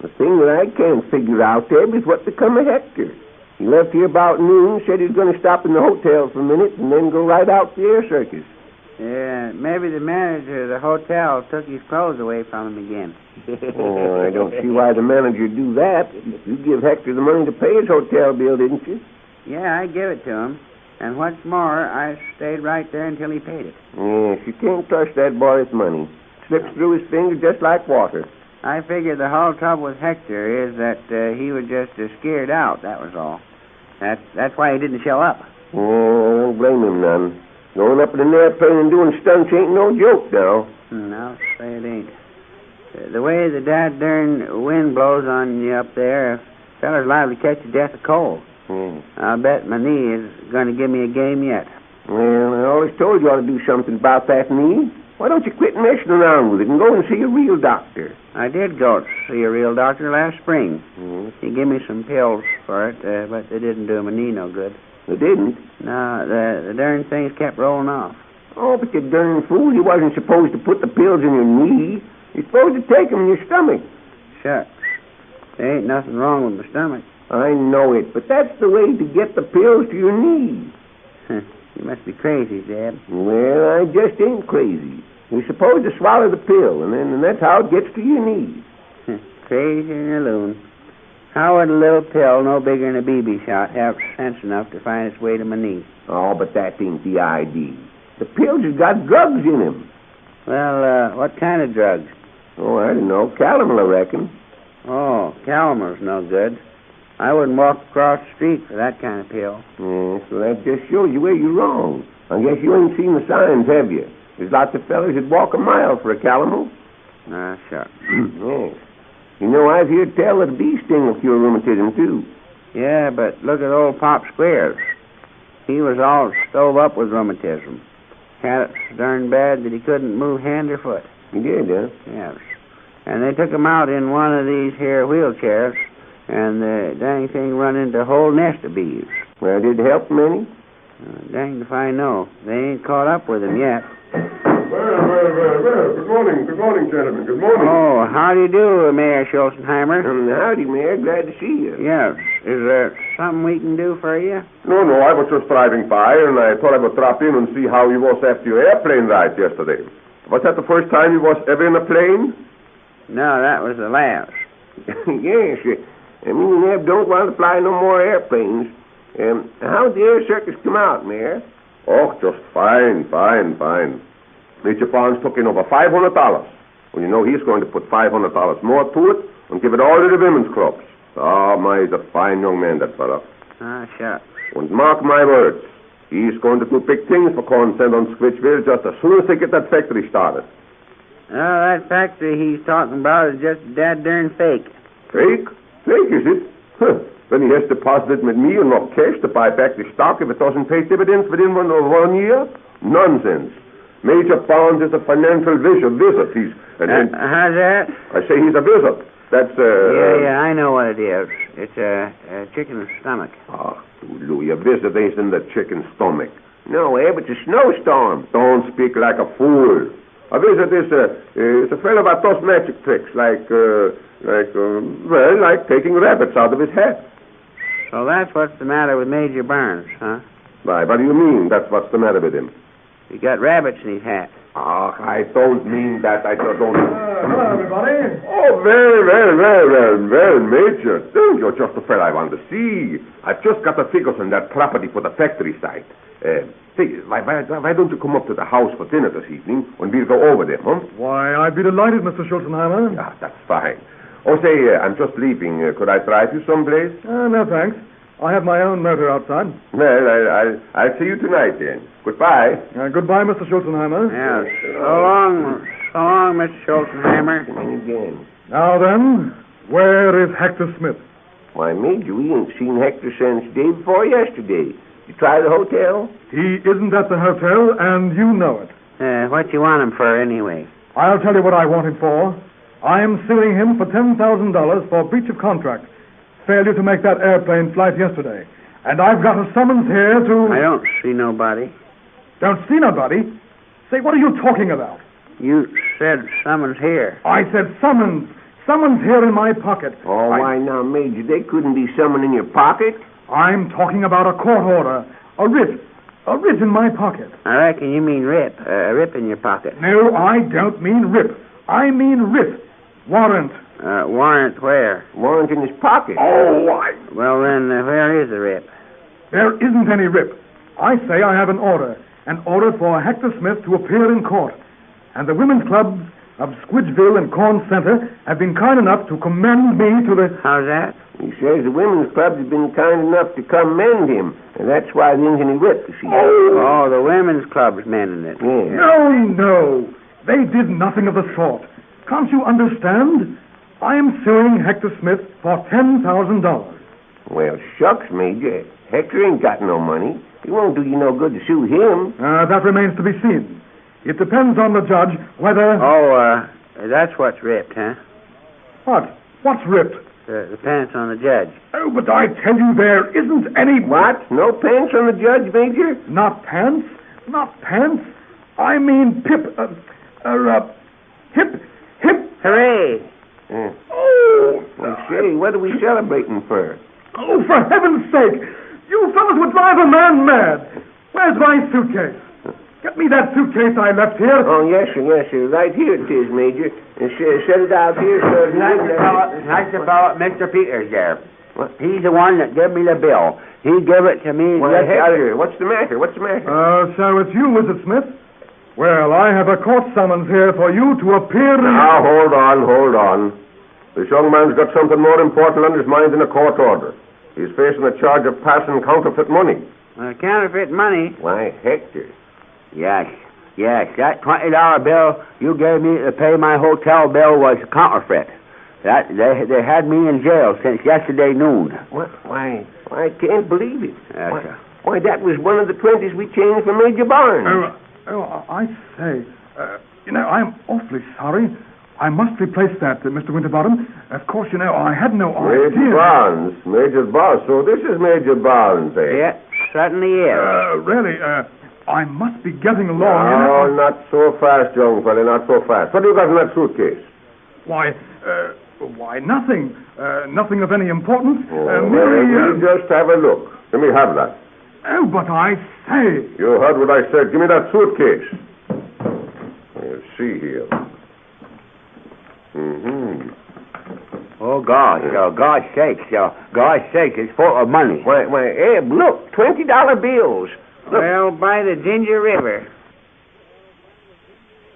The thing that I can't figure out, Eb, is what become of Hector. He left here about noon, said he was going to stop in the hotel for a minute, and then go right out to the air circus. Yeah, maybe the manager of the hotel took his clothes away from him again. Oh, I don't see why the manager do that. You give Hector the money to pay his hotel bill, didn't you? Yeah, I gave it to him. And what's more, I stayed right there until he paid it. Yes, you can't trust that boy with money. Slips through his fingers just like water. I figured the whole trouble with Hector is that he was just scared out, that was all. That's why he didn't show up. Oh, I don't blame him none. Going up in an airplane and doing stunts ain't no joke now. No, say it ain't. The way the dad-darn wind blows on you up there, a feller's liable to catch a death of cold. I'll bet my knee is going to give me a game yet. Well, I always told you ought to do something about that knee. Why don't you quit messing around with it and go and see a real doctor? I did go see a real doctor last spring. He gave me some pills for it, but they didn't do my knee no good. They didn't? No, the darn things kept rolling off. Oh, but you darn fool. You wasn't supposed to put the pills in your knee. You're supposed to take them in your stomach. Shucks. There ain't nothing wrong with my stomach. I know it, but that's the way to get the pills to your knees. You must be crazy, Zeb. Well, I just ain't crazy. You're supposed to swallow the pill, and that's how it gets to your knees. Crazy and a loon. How would a little pill no bigger than a BB shot have sense enough to find its way to my knee? Oh, but that ain't the idea. The pills has got drugs in them. Well, what kind of drugs? Oh, I don't know. Calomel, I reckon. Oh, calomel's no good. I wouldn't walk across the street for that kind of pill. Yeah, so that just shows you where you're wrong. I guess you ain't seen the signs, have you? There's lots of fellas that walk a mile for a calomel. Ah, sure. Yes. You know, I've heard tell that a bee sting will cure rheumatism, too. Yeah, but look at old Pop Squares. He was all stove up with rheumatism. Had it so darn bad that he couldn't move hand or foot. He did, huh? Yes. And they took him out in one of these here wheelchairs, and the dang thing run into a whole nest of bees. Well, did it help him any? Danged if I know. They ain't caught up with him yet. Well. Good morning, gentlemen. Good morning. Oh, how do you do, Mayor Schulzenheimer? Howdy, Mayor. Glad to see you. Yes. Is there something we can do for you? No, I was just driving by, and I thought I would drop in and see how you was after your airplane ride yesterday. Was that the first time you was ever in a plane? No, that was the last. Yes, me and Eb don't want to fly no more airplanes. How'd the air circus come out, Mayor? Oh, just fine. Major Barnes took in over $500. Well, you know he's going to put $500 more to it and give it all to the women's clubs. Oh, my, he's a fine young man, that fella. Ah, sure. And mark my words, he's going to do big things for Corn Sand on Switchville just as soon as they get that factory started. Oh, that factory he's talking about is just dead darn fake. Fake? Fake, is it? Huh. Then he has deposited with me enough cash to buy back the stock if it doesn't pay dividends within one year? Nonsense. Major Barnes is a financial wizard. How's that? I say he's a wizard. That's, Yeah, I know what it is. It's a chicken's stomach. Oh, Louie, a wizard ain't in the chicken's stomach. No, Eb, it's a snowstorm. Don't speak like a fool. A wizard is a fellow that does magic tricks, like taking rabbits out of his hat. So that's what's the matter with Major Barnes, huh? Why, what do you mean, that's what's the matter with him? He got rabbits in his hat. Oh, I don't mean that. I don't... Hello, everybody. Oh, well, Major. You're just the fellow I want to see. I've just got the figures on that property for the factory site. Say, why don't you come up to the house for dinner this evening and we'll go over there, huh? Why, I'd be delighted, Mr. Schulzenheimer. Ah, that's fine. Oh, say, I'm just leaving. Could I drive you someplace? No, thanks. I have my own motor outside. Well, I'll see you tonight, then. Goodbye. Goodbye, Mr. Schulzenheimer. Yes. So long, Mr. Schulzenheimer. Again. Now then, where is Hector Smith? Why, Major, we ain't seen Hector since day before yesterday. You try the hotel? He isn't at the hotel, and you know it. What you want him for, anyway? I'll tell you what I want him for. I am suing him for $10,000 for breach of contract. Failure to make that airplane flight yesterday. And I've got a summons here to... I don't see nobody. Don't see nobody? Say, what are you talking about? You said summons here. I said summons. Someone's here in my pocket. Oh, why now, Major? They couldn't be someone in your pocket. I'm talking about a court order. A writ. A writ in my pocket. I reckon you mean rip. A rip in your pocket. No, I don't mean rip. I mean writ. Warrant. Warrant where? Warrant in his pocket. Oh, why? Well, then, where is the rip? There isn't any rip. I say I have an order. An order for Hector Smith to appear in court. And the women's clubs of Squidgeville and Corn Center have been kind enough to commend me to the... How's that? He says the women's club has been kind enough to commend him, and that's why there isn't any whip, you see. Oh, the women's club's mending it. Yeah. No. They did nothing of the sort. Can't you understand? I am suing Hector Smith for $10,000. Well, shucks, Major. Hector ain't got no money. It won't do you no good to sue him. That remains to be seen. It depends on the judge whether... Oh, that's what's ripped, huh? What? What's ripped? The pants on the judge. Oh, but I tell you there isn't any... What? No pants on the judge, Major? Not pants? Not pants? I mean hip... Hooray! Yeah. Oh! Well, say, what are we celebrating for? Oh, for heaven's sake! You fellas would drive a man mad! Where's my suitcase? Get me that suitcase I left here. Oh, yes, sir. Right here it is, Major. And set it out here so... Nice about Mr. Peters there. What? He's the one that gave me the bill. He gave it to me... Why, Hector, what's the matter? So it's you, is it, Smith? Well, I have a court summons here for you to appear... Now, hold on. This young man's got something more important on his mind than a court order. He's facing a charge of passing counterfeit money. Counterfeit money? Why, Hector... Yes. That $20 bill you gave me to pay my hotel bill was counterfeit. They had me in jail since yesterday noon. What? Why, I can't believe it. Yes, Why, that was one of the 20s we changed for Major Barnes. I say, I'm awfully sorry. I must replace that, Mr. Winterbottom. Of course, I had no idea. Major Barnes. So this is Major Barnes, eh? Yeah, certainly is. Really, I must be getting along. No, not so fast, young fella, not so fast. What do you got in that suitcase? Why, nothing. Nothing of any importance. You just have a look. Let me have that. Oh, but I say... You heard what I said. Give me that suitcase. Let's see here. Oh, gosh sakes, it's full of money. Why, Eb, look, $20 bills. Look. Well, by the Ginger River.